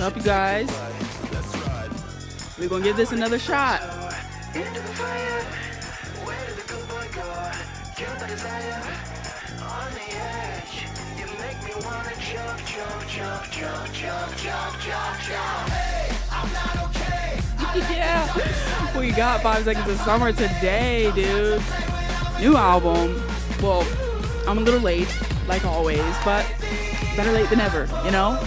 up, you guys? We're gonna give this another shot. Yeah, we got 5 Seconds of Summer today, dude. New album. Well, I'm a little late, like always, but better late than never, you know?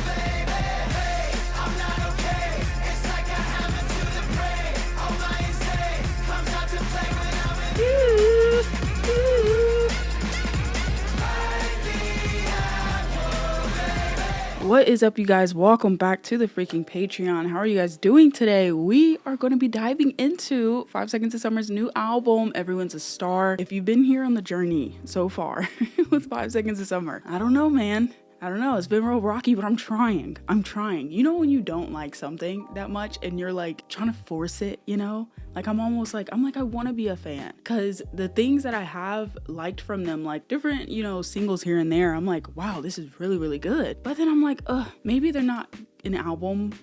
What is up, you guys? Welcome back to the freaking Patreon. How are you guys doing today? We are going to be diving into 5 Seconds of Summer's new album, Everyone's a Star. If you've been here on the journey so far with 5 Seconds of Summer, I don't know, man. I don't know. It's been real rocky, but I'm trying. You know when you don't like something that much and you're like trying to force it, you know? Like I want to be a fan, because the things that I have liked from them, like different, you know, singles here and there, I'm like, wow, this is really, really good. But then I'm like, maybe they're not an album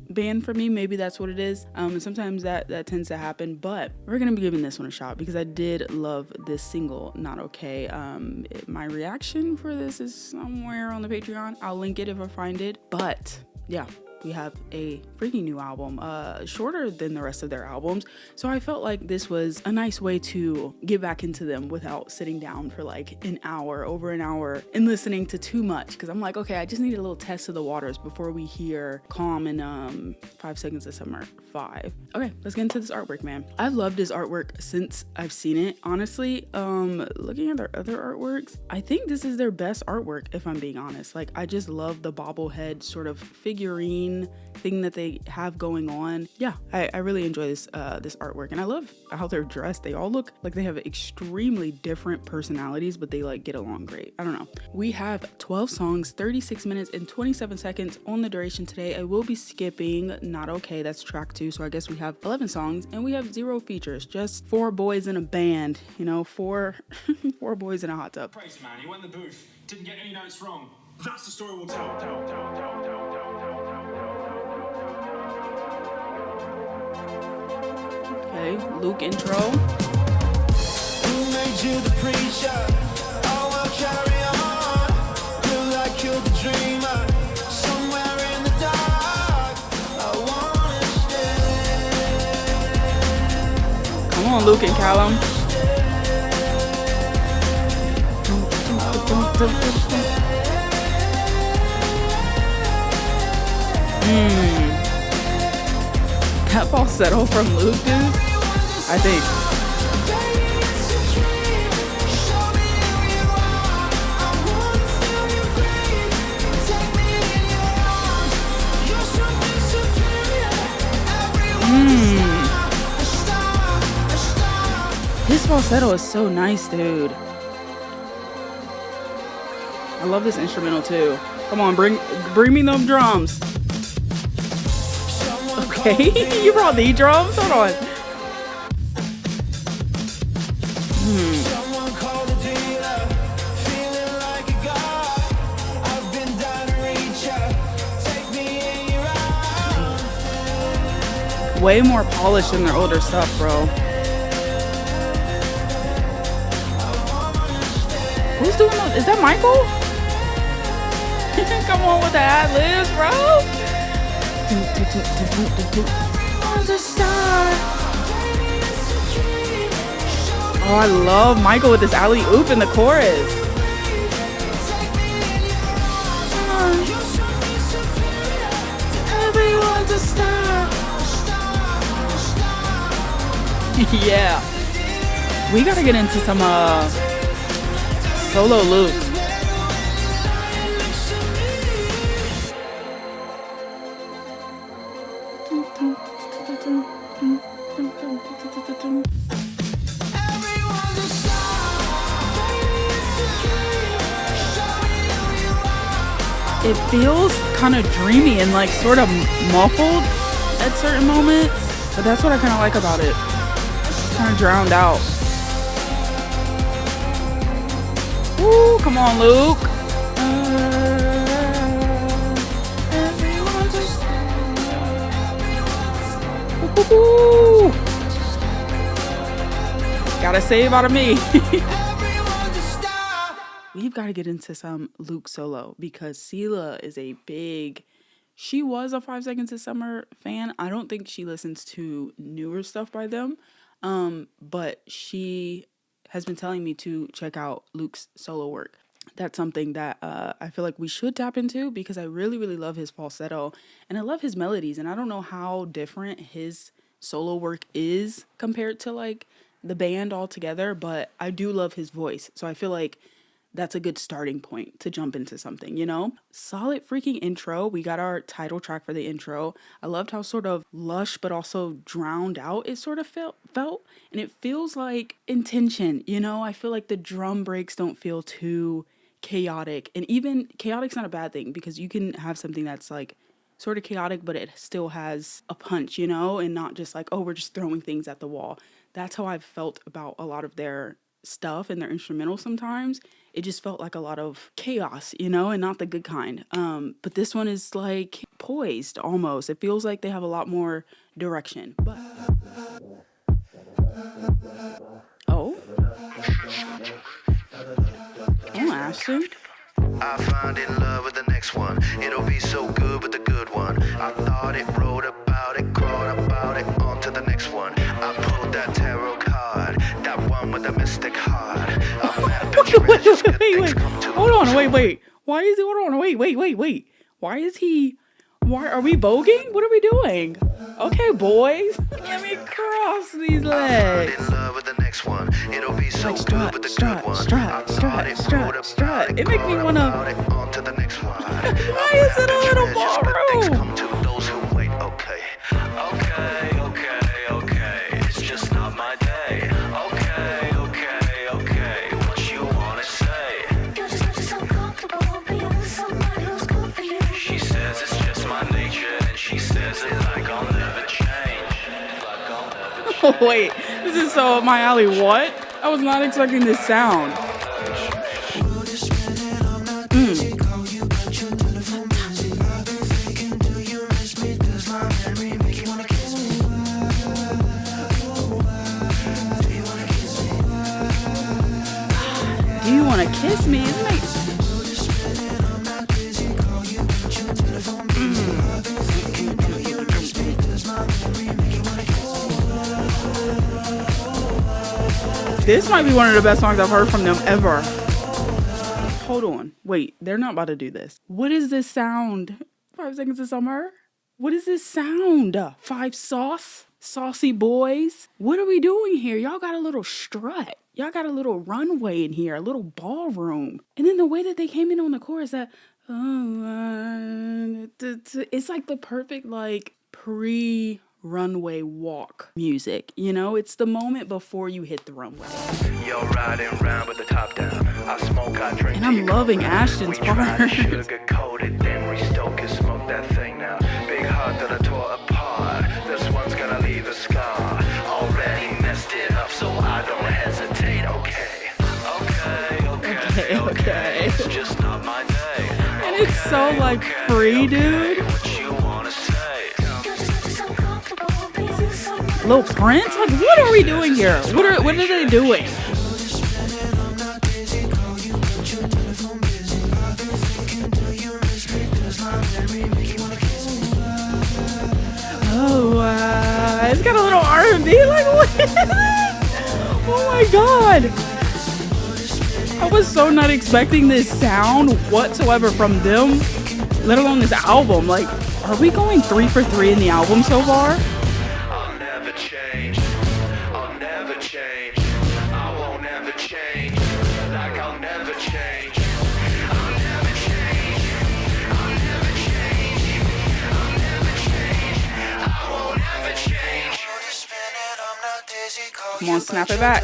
band for me. Maybe that's what it is. And sometimes that tends to happen, but we're gonna be giving this one a shot because I did love this single, Not Okay. My reaction for this is somewhere on the Patreon. I'll link it if I find it. But yeah, we have a freaking new album, shorter than the rest of their albums. So I felt like this was a nice way to get back into them without sitting down for like over an hour and listening to too much. Cause I'm like, okay, I just need a little test of the waters before we hear Calm and 5 Seconds of Summer 5. Okay, let's get into this artwork, man. I've loved this artwork since I've seen it. Honestly, looking at their other artworks, I think this is their best artwork, if I'm being honest. Like, I just love the bobblehead sort of figurine thing that they have going on. Yeah, I really enjoy this artwork, and I love how they're dressed. They all look like they have extremely different personalities, but they like get along great. I don't know. We have 12 songs, 36 minutes and 27 seconds on the duration today. I will be skipping Not Okay, that's track 2, so I guess we have 11 songs, and we have 0 features, just 4 boys in a band, you know, 4 boys in a hot tub. Crazy man, he went in the booth, didn't get any notes wrong. That's the story we'll tell. Okay, Luke intro. Who made you the preacher? Oh, well, carry on. Feel like you're the dreamer. Somewhere in the dark, I wanna stay. Come on, Luke and Callum. That falsetto from Luke, dude, I think. His falsetto is so nice, dude. I love this instrumental too. Come on, bring me them drums. Okay, you brought the drums? Hold on. Someone called a dealer, feeling like a god. I've been down to reach ya. Take me in your arms. Way more polished than their older stuff, bro. Who's doing those? Is that Michael? Come on with the ad-libs, bro. Oh, I love Michael with this alley-oop in the chorus. Everyone's a star. Yeah. We gotta get into some solo Luke. It feels kind of dreamy and like sort of muffled at certain moments, but that's what I kind of like about it. It's kind of drowned out. Woo, come on, Luke. Everyone just Woo-hoo. Gotta save out of me. Everyone's a star. We've got to get into some Luke solo because Sela is she was a 5 Seconds of Summer fan. I don't think she listens to newer stuff by them. But she has been telling me to check out Luke's solo work. That's something that I feel like we should tap into because I really, really love his falsetto and I love his melodies. And I don't know how different his solo work is compared to like the band altogether, but I do love his voice. So I feel like that's a good starting point to jump into something, you know? Solid freaking intro. We got our title track for the intro. I loved how sort of lush but also drowned out it sort of felt. And it feels like intention, you know? I feel like the drum breaks don't feel too chaotic. And even chaotic's not a bad thing because you can have something that's like sort of chaotic, but it still has a punch, you know? And not just like, oh, we're just throwing things at the wall. That's how I've felt about a lot of their stuff and their instrumentals sometimes. It just felt like a lot of chaos, you know, and not the good kind. But this one is like poised almost. It feels like they have a lot more direction. But oh, Ashton. I find in love with the next one. It'll be so good with the good one. I thought it, wrote about it, crawled about it, on to the next one. I pulled that tarot card, that one with the mystic heart. Wait. Hold on, wait. Why is he, hold on, wait. Why are we voguing? What are we doing? Okay, boys. Let me cross these legs. In love with the next one. It'll be so Like good with the good one. Strut. It makes me wanna. On to the next one. Why is it a little ballroom? Come to those who wait. Okay. It's just not my day. Okay. What you wanna say? You're just so comfortable being with somebody who's good for you. She says it's just my nature, and she says it like I'll never change. Wait, this is so up my alley. What? I was not expecting this sound. Do you want to kiss me? Isn't it? This might be one of the best songs I've heard from them ever. Hold on. Wait, they're not about to do this. What is this sound? 5 Seconds of Summer? What is this sound? 5 Sauce? Saucy boys? What are we doing here? Y'all got a little strut. Y'all got a little runway in here, a little ballroom. And then the way that they came in on the chorus, that it's like the perfect like pre-runway walk music. You know, it's the moment before you hit the runway. You're riding around with the top down. I smoke, I drink. And I'm loving Ashton's part. Sugar coated, then restoke and smoke that thing now. Big heart that I tore apart. This one's gonna leave a scar. Already messed it up, so I don't hesitate. Okay. It's just not my day. And it's so like free, dude. What you wanna say? You're just so comfortable being with somebody. Lil Prince? Like, what are we doing here? What are they doing? Oh, it's got a little R&B. Like, what is it? Oh my god. I was so not expecting this sound whatsoever from them, let alone this album. Like, are we going 3 for 3 in the album so far? I'll never change. I won't ever change. Like I'll never change. Come on, snap it back.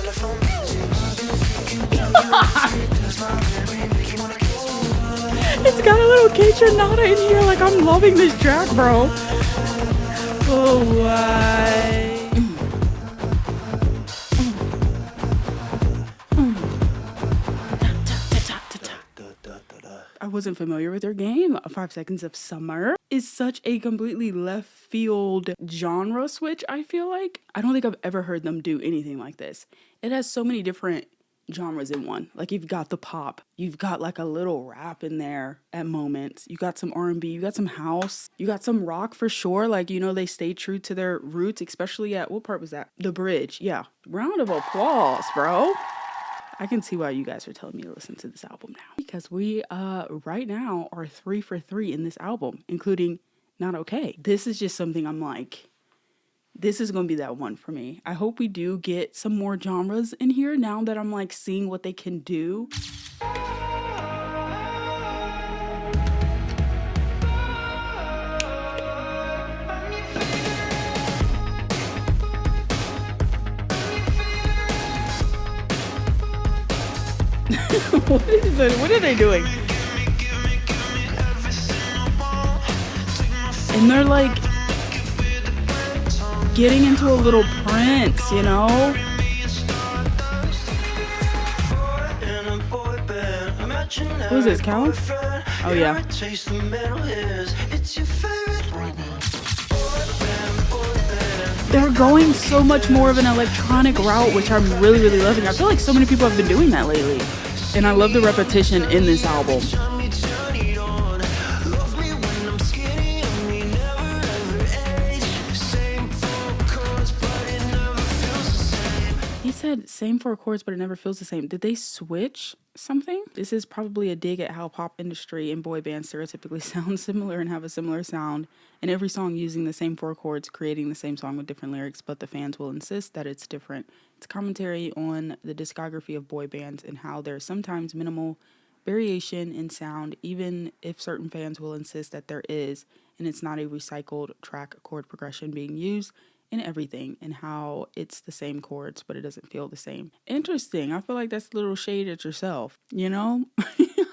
It's got a little K-Tronada in here. Like, I'm loving this track, bro. Oh, why? I wasn't familiar with their game. 5 Seconds of Summer. is such a completely left field genre switch, I feel like. I don't think I've ever heard them do anything like this. It has so many different genres in one. Like you've got the pop, you've got like a little rap in there at moments, you got some R&B, you got some house, you got some rock for sure. Like, you know, they stay true to their roots, especially at, what part was that? The bridge. Yeah. Round of applause, bro. I can see why you guys are telling me to listen to this album now, because we right now are 3 for 3 in this album, including Not Okay. This is just something I'm like, this is going to be that one for me. I hope we do get some more genres in here now that I'm like seeing what they can do. What are they doing? And they're like getting into a little Prince, you know? Who is this, Callum? Oh yeah. They're going so much more of an electronic route, which I'm really, really loving. I feel like so many people have been doing that lately. And I love the repetition in this album. He said same 4 chords, but it never feels the same. Did they switch something? This is probably a dig at how pop industry and boy bands stereotypically sound similar and have a similar sound. And every song using the same 4 chords, creating the same song with different lyrics, but the fans will insist that it's different. It's commentary on the discography of boy bands and how there's sometimes minimal variation in sound, even if certain fans will insist that there is, and it's not a recycled track chord progression being used in everything, and how it's the same chords, but it doesn't feel the same. Interesting. I feel like that's a little shade at yourself, you know?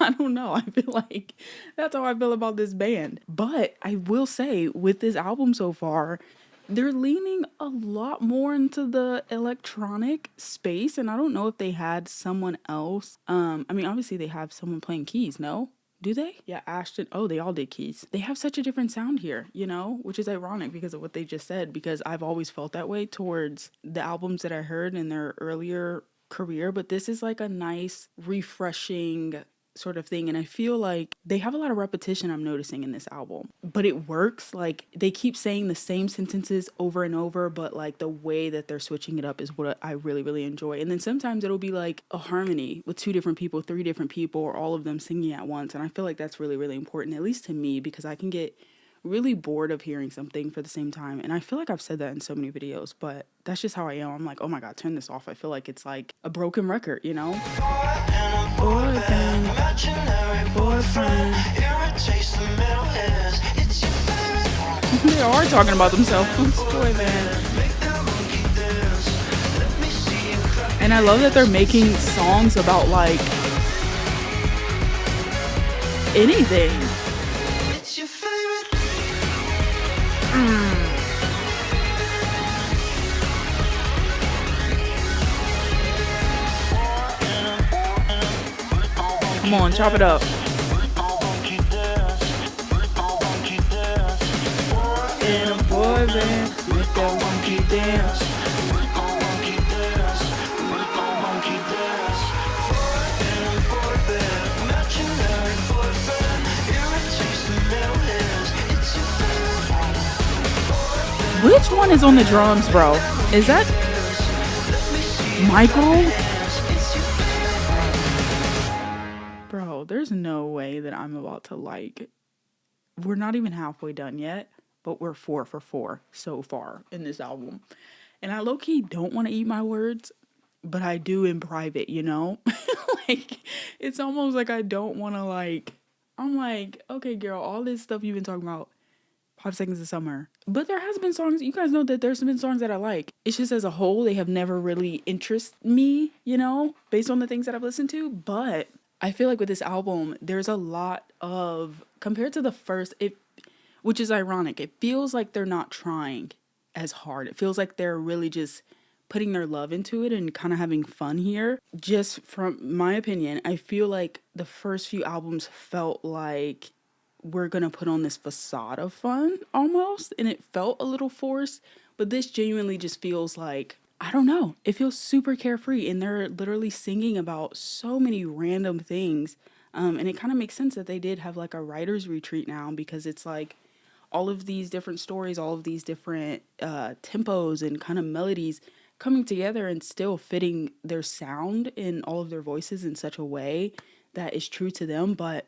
I don't know. I feel like that's how I feel about this band. But I will say, with this album so far, they're leaning a lot more into the electronic space, and I don't know if they had someone else. I mean, obviously they have someone playing keys, no? Do they? Yeah, Ashton. Oh, they all did keys. They have such a different sound here, you know, which is ironic because of what they just said, because I've always felt that way towards the albums that I heard in their earlier career. But this is like a nice, refreshing sort of thing. And I feel like they have a lot of repetition I'm noticing in this album, but it works. Like they keep saying the same sentences over and over, but like the way that they're switching it up is what I really, really enjoy. And then sometimes it'll be like a harmony with 2 different people, 3 different people, or all of them singing at once. And I feel like that's really, really important, at least to me, because I can get really bored of hearing something for the same time. And I feel like I've said that in so many videos, but that's just how I am. I'm like, oh my God, turn this off. I feel like it's like a broken record, you know? Boyfriend, boyfriend. They are talking about themselves. Boy band. And I love that they're making songs about like anything. Come on, chop it up. In a boy band, make that monkey dance. Which one is on the drums, bro? Is that Michael? Bro, there's no way that I'm about to like... We're not even halfway done yet, but we're 4 for 4 so far in this album. And I low-key don't want to eat my words, but I do in private, you know? Like, it's almost like I don't want to like... I'm like, okay, girl, all this stuff you've been talking about, 5 Seconds of Summer. But there has been songs, you guys know that there's been songs that I like. It's just as a whole, they have never really interested me, you know, based on the things that I've listened to. But I feel like with this album, there's a lot of, compared to the first, which is ironic, it feels like they're not trying as hard. It feels like they're really just putting their love into it and kind of having fun here. Just from my opinion, I feel like the first few albums felt like we're going to put on this facade of fun almost. And it felt a little forced. But this genuinely just feels like, I don't know, it feels super carefree. And they're literally singing about so many random things. And it kind of makes sense that they did have like a writer's retreat now, because it's like all of these different stories, all of these different tempos and kind of melodies coming together and still fitting their sound in all of their voices in such a way that is true to them. But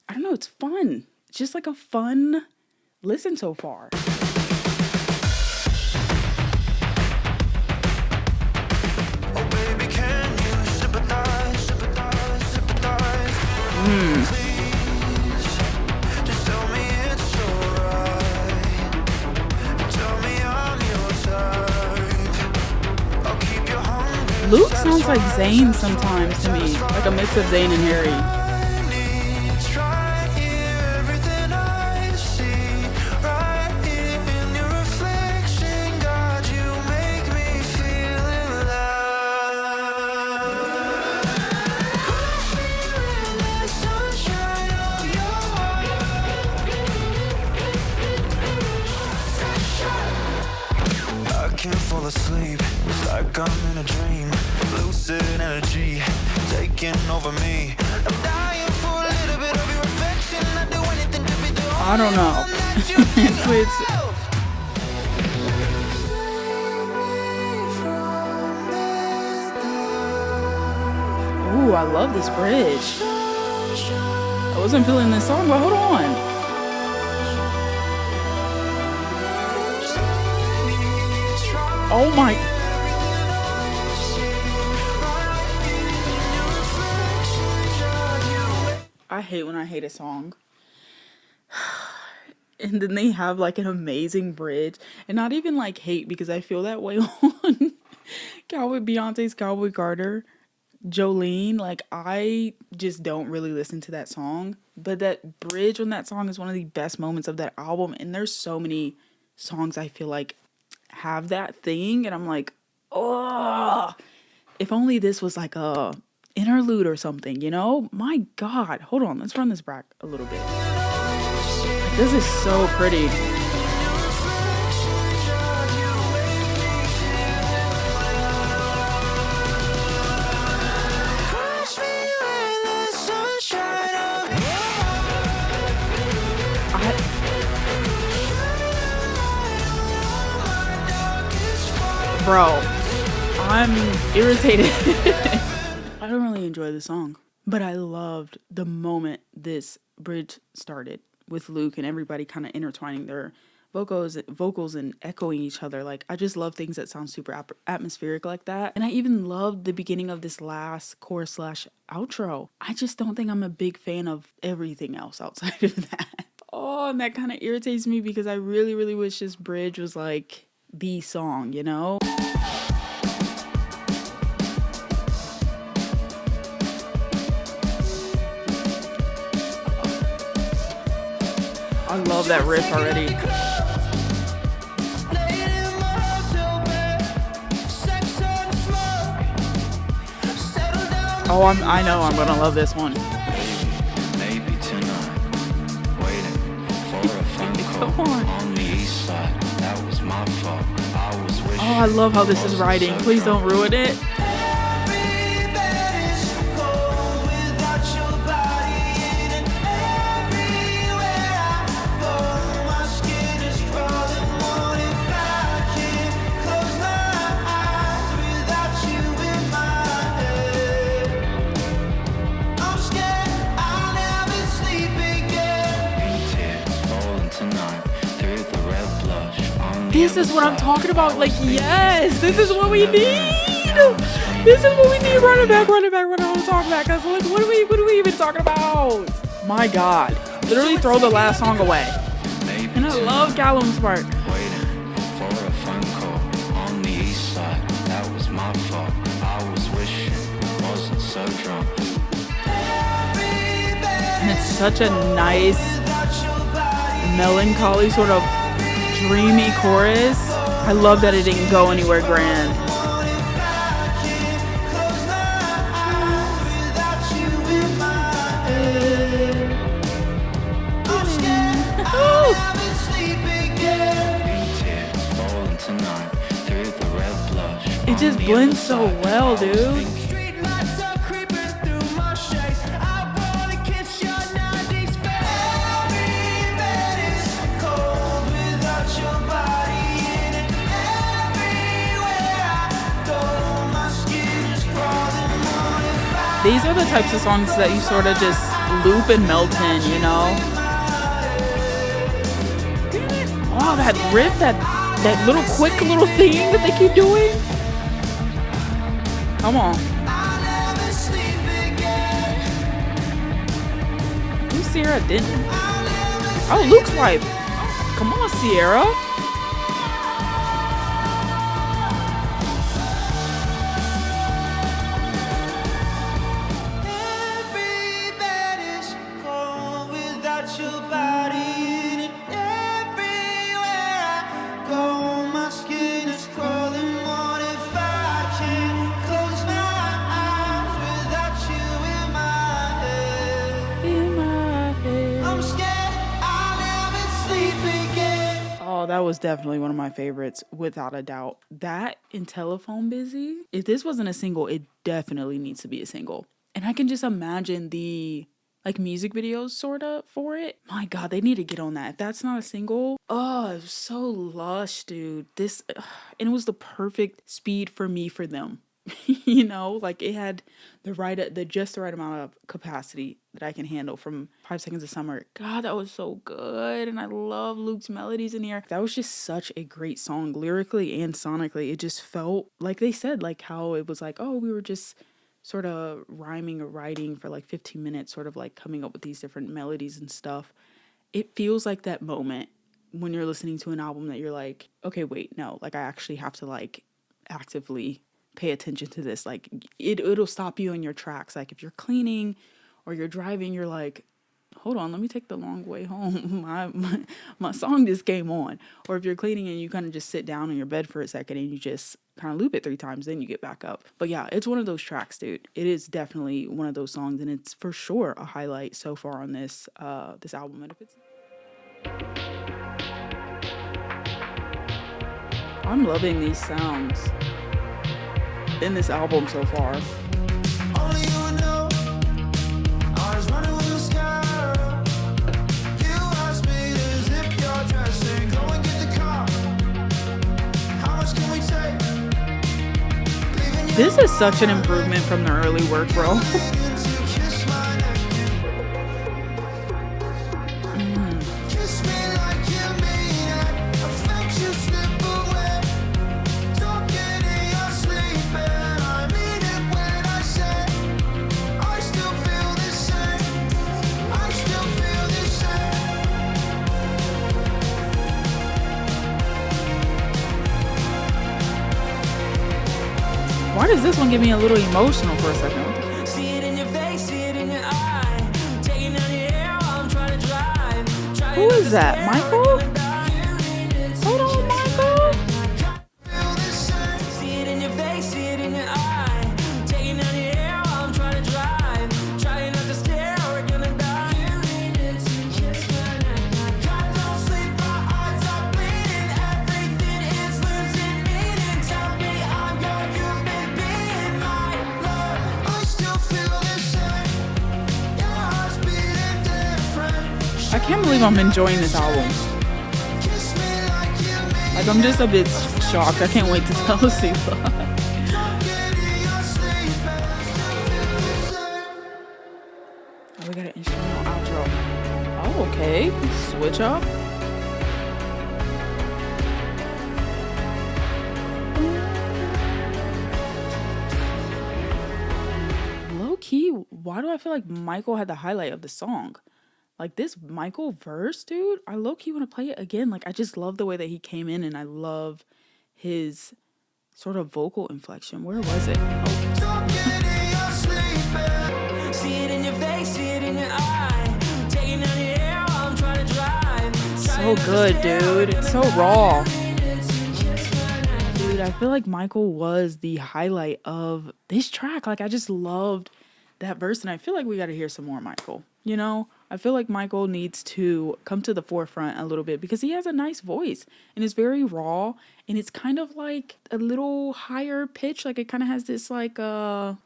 I don't know, it's fun. It's just like a fun listen so far. Oh baby, can you sympathize, sympathize, sympathize? Please, just tell me it's alright. Tell me I'm your type. I'll keep you hungry. Luke sounds like Zayn sometimes to me, like a mix of Zayn and Harry. Right here, everything I see, right here in your reflection, God, you make me feel alive. Crush me with the sunshine of your heart. I can't fall asleep, it's like I'm in a dream. Lucid energy taking over me. I'm dying for a little bit of your affection. I'd do anything to be the only I don't know. one that you It's ooh, I love this bridge. I wasn't feeling this song, but hold on. Oh my. I hate when I hate a song. And then they have like an amazing bridge. And not even like hate, because I feel that way on Beyonce's Cowboy Carter. Jolene, like I just don't really listen to that song, but that bridge on that song is one of the best moments of that album. And there's so many songs I feel like have that thing, and I'm like, oh, if only this was like a interlude or something, you know? My God, hold on, let's run this back a little bit. This is so pretty. Bro, I'm irritated. I don't really enjoy the song, but I loved the moment this bridge started with Luke and everybody kind of intertwining their vocals and echoing each other. Like, I just love things that sound super atmospheric like that. And I even loved the beginning of this last chorus / outro. I just don't think I'm a big fan of everything else outside of that. Oh, and that kind of irritates me, because I really, really wish this bridge was like the song, you know? I love that riff already. Oh, I know I'm gonna love this one. Maybe tonight, waiting for a phone call on the east side. That was my fault. I was wishing. Oh, I love how this is writing. Please don't ruin it. This is what I'm talking about. Like, yes, this is what we need. This is what we need. Run it back. Run it talk back. Cause like, what are we even talking about? My God, literally throw the last song away. And I love Callum's part. Waiting for a phone call on the east side. That was my fault. I was wishing wasn't so drunk. And it's such a nice, melancholy sort of dreamy chorus. I love that it didn't go anywhere grand. just blends so well, dude. Street lights are creeping through my shades. I wanna kiss your 90s face. Every bed is cold without your body in it. Everywhere I go, my skin is crawling on if I These are the types of songs that you sort of just loop and melt in, you know? Oh, that riff, that little quick little thing that they keep doing. Come on. never sleep again. Who's Sierra Denton? Oh, Luke's wife. Come on, Sierra. Every bed is cold without your body in it. Everywhere I go, my skin is crawling. What if I can't close my eyes without you in my head? In my head. I'm scared I'll never sleep again. Oh, that was definitely one of my favorites, without a doubt. That and Telephone Busy. If this wasn't a single, it definitely needs to be a single. And I can just imagine the like music videos sort of for it. My God, they need to get on that. If that's not a single, oh, it was so lush, dude. This, and it was the perfect speed for me for them. You know, like it had just the right amount of capacity that I can handle from 5 Seconds of Summer. God, that was so good. And I love Luke's melodies in here. That was just such a great song, lyrically and sonically. It just felt like they said, like how it was like, oh, we were just sort of rhyming or writing for like 15 minutes, sort of like coming up with these different melodies and stuff. It feels like that moment when you're listening to an album that you're like, okay, wait, no, like I actually have to like actively pay attention to this. Like it'll stop you in your tracks. Like if you're cleaning or you're driving, you're like, hold on, let me take the long way home. My song just came on. Or if you're cleaning and you kind of just sit down in your bed for a second and you just kind of loop it 3 times, then you get back up. But yeah, it's one of those tracks, dude. It is definitely one of those songs, and it's for sure a highlight so far on this this album. And if it's, I'm loving these sounds in this album so far. Only you know. I was running with mascara. You asked me to zip your dress and go and get the car. How much can we take? Leaving you This is such an improvement from the early work, bro. to kiss my neck. Kiss me like you mean it. I felt you slip away. Talking in your sleep, and I mean it when I say I still feel the same. I still feel the same. Why does this one get me a little emotional for a second? See it in your face, see it in your eye. Taking down your hair while I'm trying to drive. Who is that? Michael? Hold on, Michael. Feel the same. See it in your face, see it in your eye. Taking down your hair while I'm trying to drive. Trying not to stare or we're gonna die. You needed to kiss my neck. I don't sleep, my eyes are bleeding. Everything is losing meaning. Tell me I'm your human being, my love. I still feel the same. Your heart's beating different. I can't believe I'm enjoying this album. Kiss me like you mean. Like, I'm just a bit shocked. I can't wait to tell Siva. Talking in your sleep, and I still feel the same. Oh, we got an instrumental outro. Oh, okay. Switch up. Low key, why do I feel like Michael had the highlight of the song? Like this Michael verse, dude, I low key want to play it again. Like, I just love the way that he came in, and I love his sort of vocal inflection. Where was it? Oh, Talking in your sleep, and see it in your face, see it in your eye. Taking down your hair while I'm trying to drive. so good, dude. It's so raw. Dude, I feel like Michael was the highlight of this track. Like, I just loved that verse, and I feel like we got to hear some more Michael. You know, I feel like Michael needs to come to the forefront a little bit because he has a nice voice and it's very raw and it's kind of like a little higher pitch. Like it kind of has this like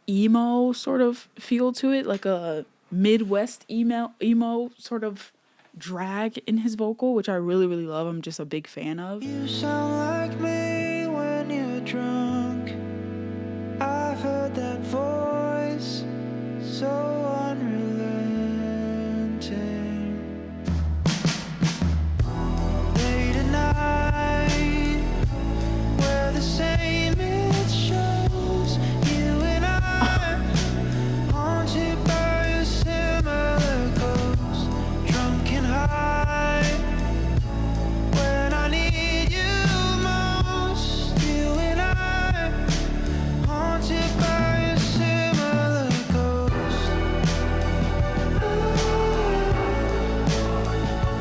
emo sort of feel to it, like a Midwest emo sort of drag in his vocal, which I really, really love. I'm just a big fan of. You sound like me when you're drunk. I've heard that voice so unrelenting. Late at night, where the same it shows. You and I, haunted by a similar ghost. Drunk and high, when I need you most. You and I, haunted by a similar ghost.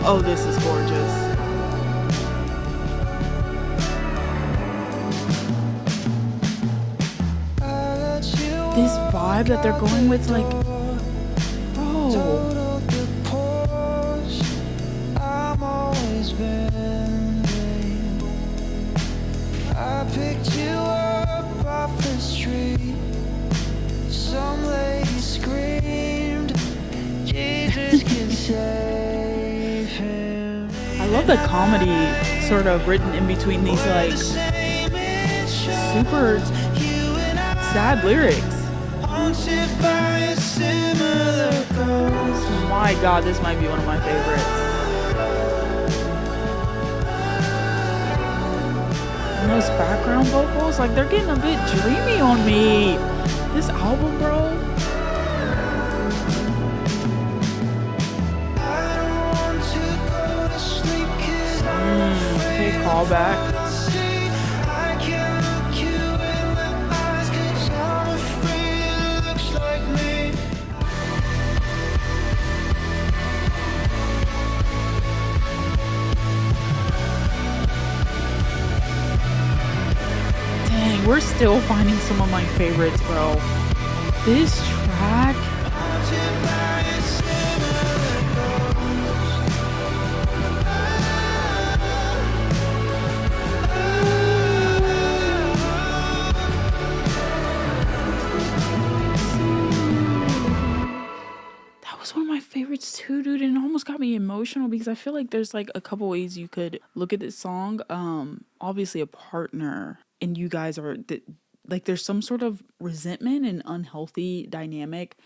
Oh, this is gorgeous. This vibe that they're going with, like, bro. Total the Porsche, I'm always bending. I picked you up off the street. Some lady screamed, Jesus can save him. I love the comedy sort of written in between these like super sad lyrics. Haunted by a similar ghost. My God, this might be one of my favorites. And those background vocals, like they're getting a bit dreamy on me. This album, bro. I don't want to go to sleep 'cause Okay, call back. I can't look you in the eyes 'cause I'm afraid it looks like me. Dang, we're still finding some of my favorites, bro. This track. Haunted by a similar That was one of my favorites too, dude, and it almost got me emotional because I feel like there's like a couple ways you could look at this song. Obviously a partner and you guys are like there's some sort of resentment and unhealthy dynamic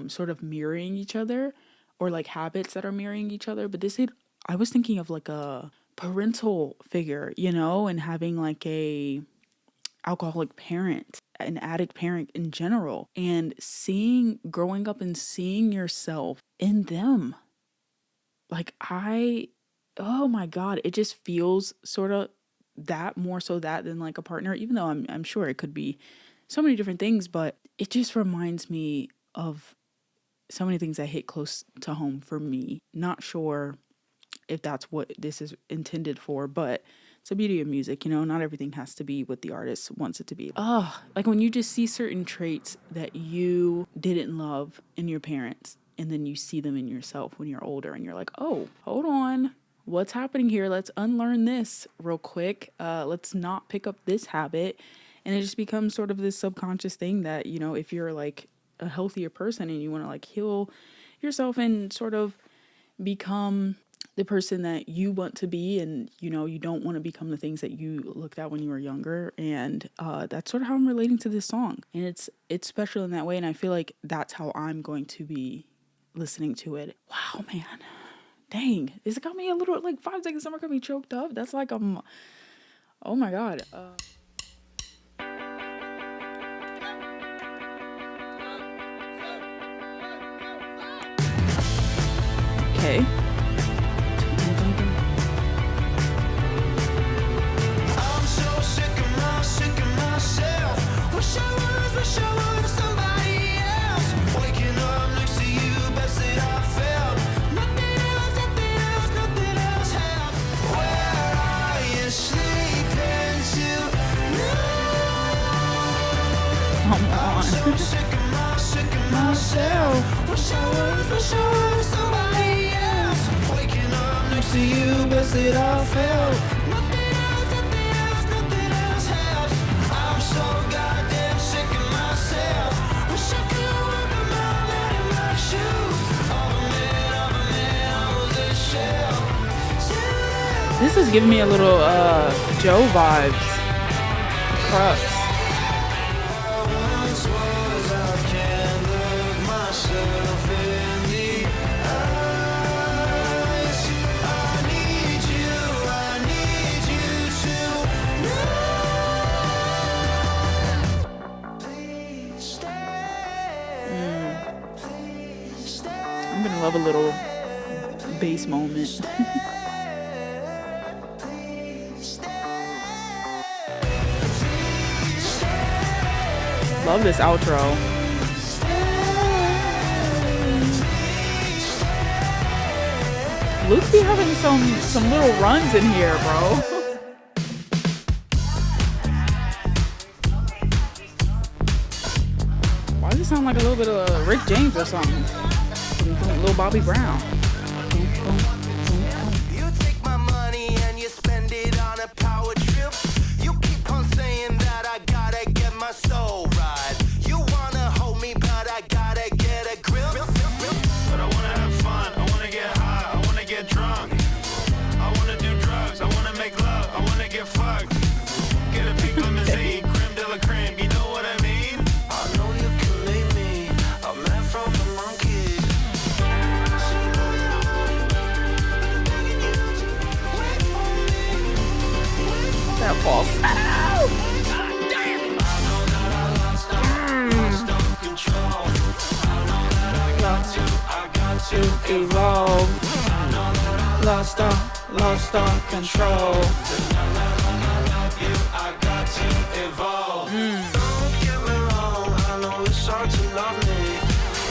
sort of mirroring each other or like habits that are mirroring each other. But I was thinking of like a parental figure, you know, and having like a alcoholic parent, an addict parent in general, and growing up and seeing yourself in them. Like oh my God, it just feels sort of that more so that than like a partner, even though I'm sure it could be so many different things, but it just reminds me of so many things that hit close to home for me. Not sure if that's what this is intended for, but it's the beauty of music, you know, not everything has to be what the artist wants it to be. Like when you just see certain traits that you didn't love in your parents, and then you see them in yourself when you're older, and you're like, oh, hold on, what's happening here? Let's unlearn this real quick. Let's not pick up this habit. And it just becomes sort of this subconscious thing that, you know, if you're like a healthier person and you want to like heal yourself and sort of become the person that you want to be, and you know you don't want to become the things that you looked at when you were younger, and that's sort of how I'm relating to this song, and it's special in that way, and I feel like that's how I'm going to be listening to it. Wow, man, dang, this got me a little like 5 seconds summer got me choked up. That's like oh my God. Okay. I'm so sick of myself. Wish I was somebody else. Waking up next to you, best that I felt. Nothing else have. Where are you sleeping tonight? Come on. So sick of myself. Wish I was somebody best that I felt. Nothing else, nothing else, nothing else helps. I'm so goddamn sick of myself. Wish I could work a mile in my shoes. Of a man, I was a shell. This is giving me a little Joe vibes. Crux. Once was I can't look myself in the eyes. I need you to know. Please stay. Please stay. I'm gonna love a little bass moment. Love this outro. Luke be having some little runs in here, bro. Why does it sound like a little bit of Rick James or something? From Lil Bobby Brown. You take my money and you spend it on a power trip. You keep on saying that I gotta get my soul right. You wanna hold me, but I gotta get a grip. But I wanna have fun, I wanna get high, I wanna get drunk. I wanna do drugs, I wanna make love, I wanna get fucked. Get a pink limousine, creme de la creme, you know what I mean? I know you can make me a man from the monkey. That falls out. To evolve. Lost all control. Don't get me wrong, I know it's hard to love me.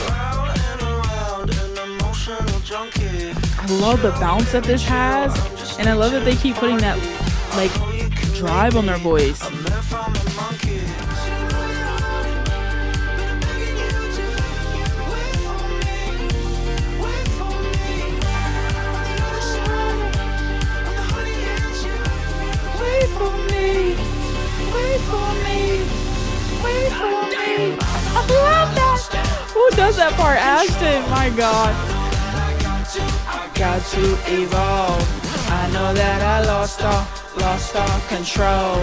Round and around, an emotional junkie. I love the bounce that this has, and I love that they keep putting that like drive on their voice. A man from the monkey. Wait for me, wait for me, wait for me. I love that. Who does that part? Ashton, my God. Got to evolve. I know that I lost all control.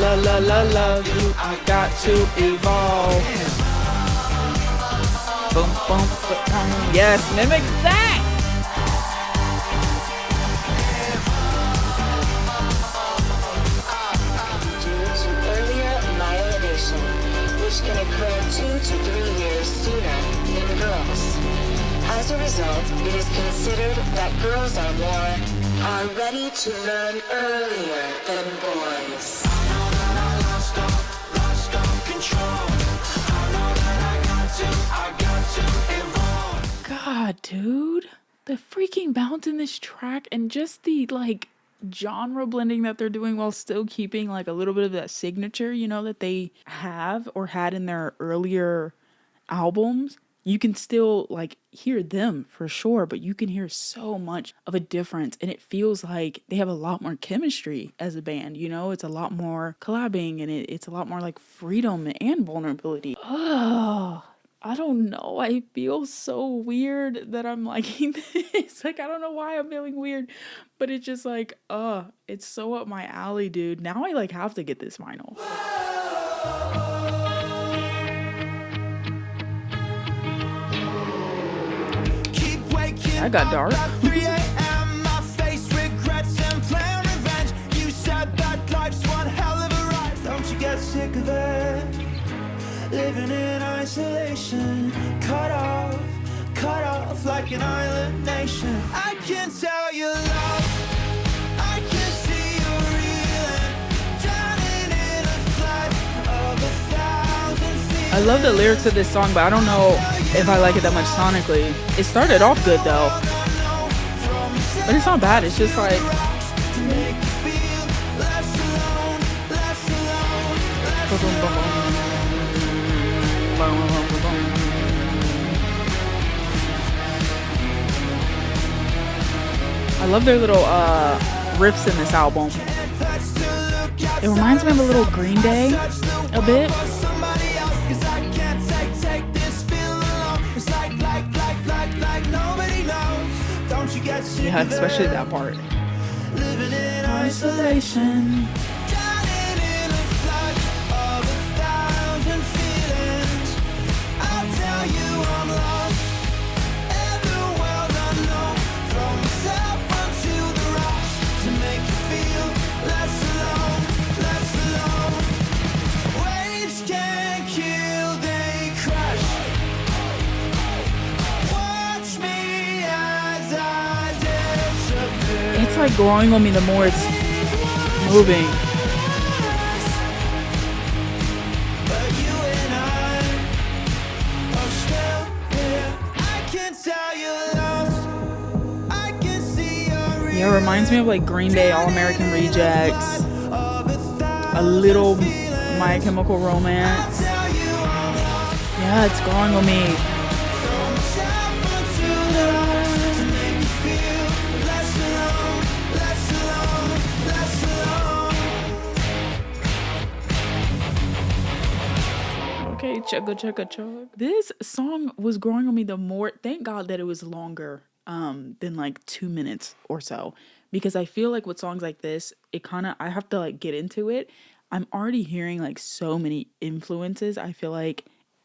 Love you. I got to evolve. Boom, boom, boom. Yes, mimic that. Due to earlier myelination, which can occur 2 to 3 years sooner in girls. As a result, it is considered that girls are ready to learn earlier than boys. God, dude. The freaking bounce in this track and just the like genre blending that they're doing while still keeping like a little bit of that signature, you know, that they have or had in their earlier albums. You can still like hear them for sure, but you can hear so much of a difference, and it feels like they have a lot more chemistry as a band, you know. It's a lot more collabing, and it's a lot more like freedom and vulnerability. Oh, I don't know. I feel so weird that I'm liking this. Like, I don't know why I'm feeling weird, but it's just like, it's so up my alley, dude. Now I like have to get this vinyl. That got dark. 3 a.m. My face regrets and plan revenge. You said that life's one hell of a ride. Don't you get sick of it? Living in isolation, cut off like an island nation. I can tell you lost. I can see you reeling, drowning in a flood of 1,000 feet. I love the lyrics of this song, but I don't know if I like it that much sonically. It started off good though, but it's not bad. It's just like I love their little riffs in this album. It reminds me of a little Green Day a bit. Yeah, especially that part. Isolation. It's like growing on me the more it's moving. Yeah, it reminds me of like Green Day, All American Rejects, a little My Chemical Romance. Yeah, it's growing on me. Okay, chugga. This song was growing on me the more. Thank God that it was longer than like 2 minutes or so, because I feel like with songs like this, it kind of, I have to like get into it. I'm already hearing like so many influences. I feel like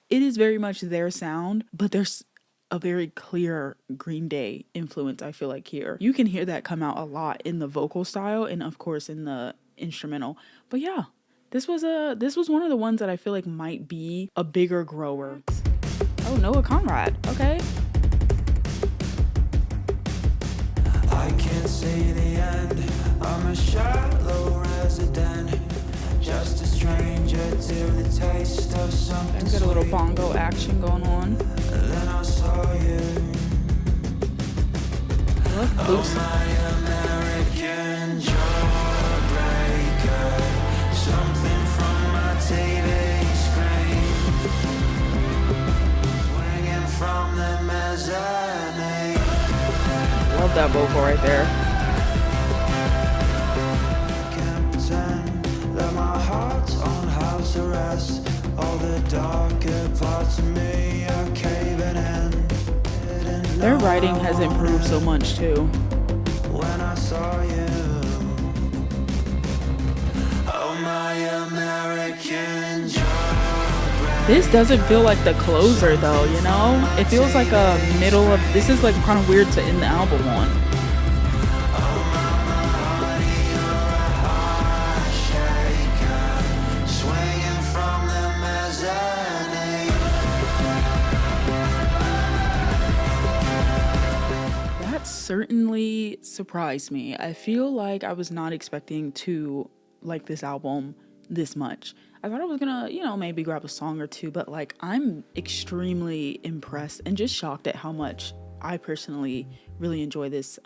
it is very much their sound, but there's a very clear Green Day influence, I feel like here. You can hear that come out a lot in the vocal style and of course in the instrumental. But yeah, this was one of the ones that I feel like might be a bigger grower. Oh, Noah Conrad. Okay. I can't see the end. I'm a shallow resident, just a stranger to the taste of something. I've got a little bongo action going on. Then I saw you. Look, oops. My American jawbreaker, something from my TV screen, swinging from the mezzanine. Love that vocal right there. Can't pretend that my heart's on house arrest. All the darker parts of me are caving in. Their writing has improved so much too. When I saw you, oh my American jawbreaker. This doesn't feel like the closer though, you know? It feels like a middle of, this is like kind of weird to end the album on. That certainly surprised me. I feel like I was not expecting to like this album this much. I thought I was gonna, you know, maybe grab a song or two, but like I'm extremely impressed and just shocked at how much I personally really enjoy this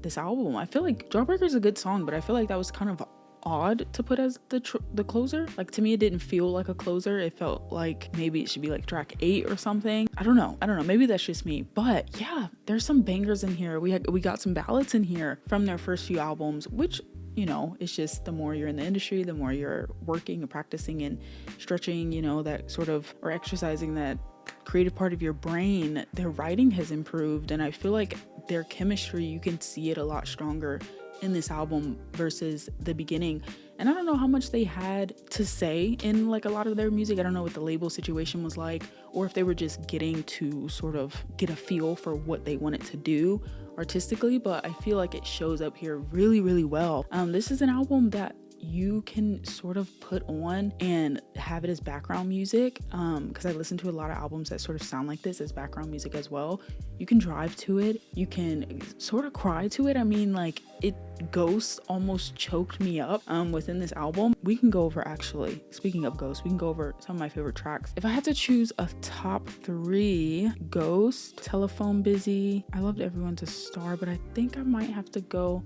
this album. I feel like Jawbreaker is a good song, but I feel like that was kind of odd to put as the closer. Like to me, it didn't feel like a closer. It felt like maybe it should be like track 8 or something. I don't know. Maybe that's just me. But yeah, there's some bangers in here. We got some ballads in here from their first few albums, which, you know, it's just the more you're in the industry, the more you're working and practicing and stretching, you know, that sort of, or exercising that creative part of your brain, their writing has improved. And I feel like their chemistry, you can see it a lot stronger in this album versus the beginning. And I don't know how much they had to say in like a lot of their music. I don't know what the label situation was like, or if they were just getting to sort of get a feel for what they wanted to do artistically, but I feel like it shows up here really, really well. This is an album that you can sort of put on and have it as background music, because I listen to a lot of albums that sort of sound like this as background music as well. You can drive to it, you can sort of cry to it. I mean, like, it Ghost almost choked me up within this album. We can go over, actually, speaking of Ghost, we can go over some of my favorite tracks. If I had to choose a top 3, Ghost, Telephone Busy, I loved Everyone's a Star, but I think I might have to go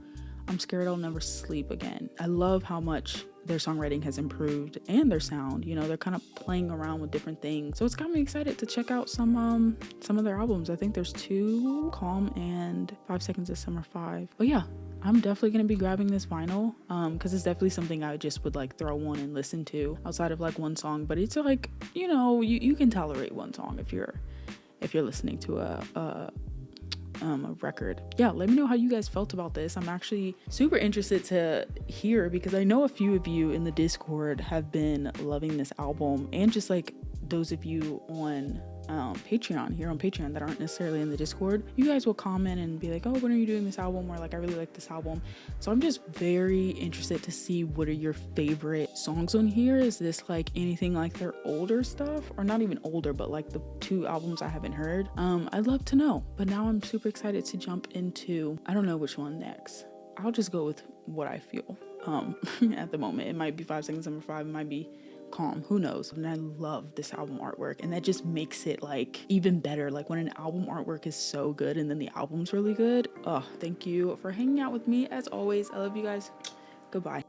I'm Scared I'll Never Sleep Again. I love how much their songwriting has improved and their sound. You know, they're kind of playing around with different things. So it's got me excited to check out some of their albums. I think there's 2, Calm and 5 Seconds of Summer 5. But yeah, I'm definitely going to be grabbing this vinyl because it's definitely something I just would like throw on and listen to outside of like one song. But it's like, you know, you can tolerate one song if you're listening to a record. Yeah, let me know how you guys felt about this. I'm actually super interested to hear because I know a few of you in the Discord have been loving this album, and just like those of you on Patreon, here on Patreon, that aren't necessarily in the Discord, you guys will comment and be like, oh, when are you doing this album? Or like, I really like this album. So I'm just very interested to see what are your favorite songs on here. Is this like anything like their older stuff, or not even older, but like the 2 albums I haven't heard? I'd love to know. But now I'm super excited to jump into, I don't know which one next. I'll just go with what I feel at the moment. It might be 5 Seconds Summer 5, it might be Calm, who knows. And I love this album artwork, and that just makes it like even better. Like when an album artwork is so good and then the album's really good. Oh, thank you for hanging out with me as always. I love you guys. Goodbye.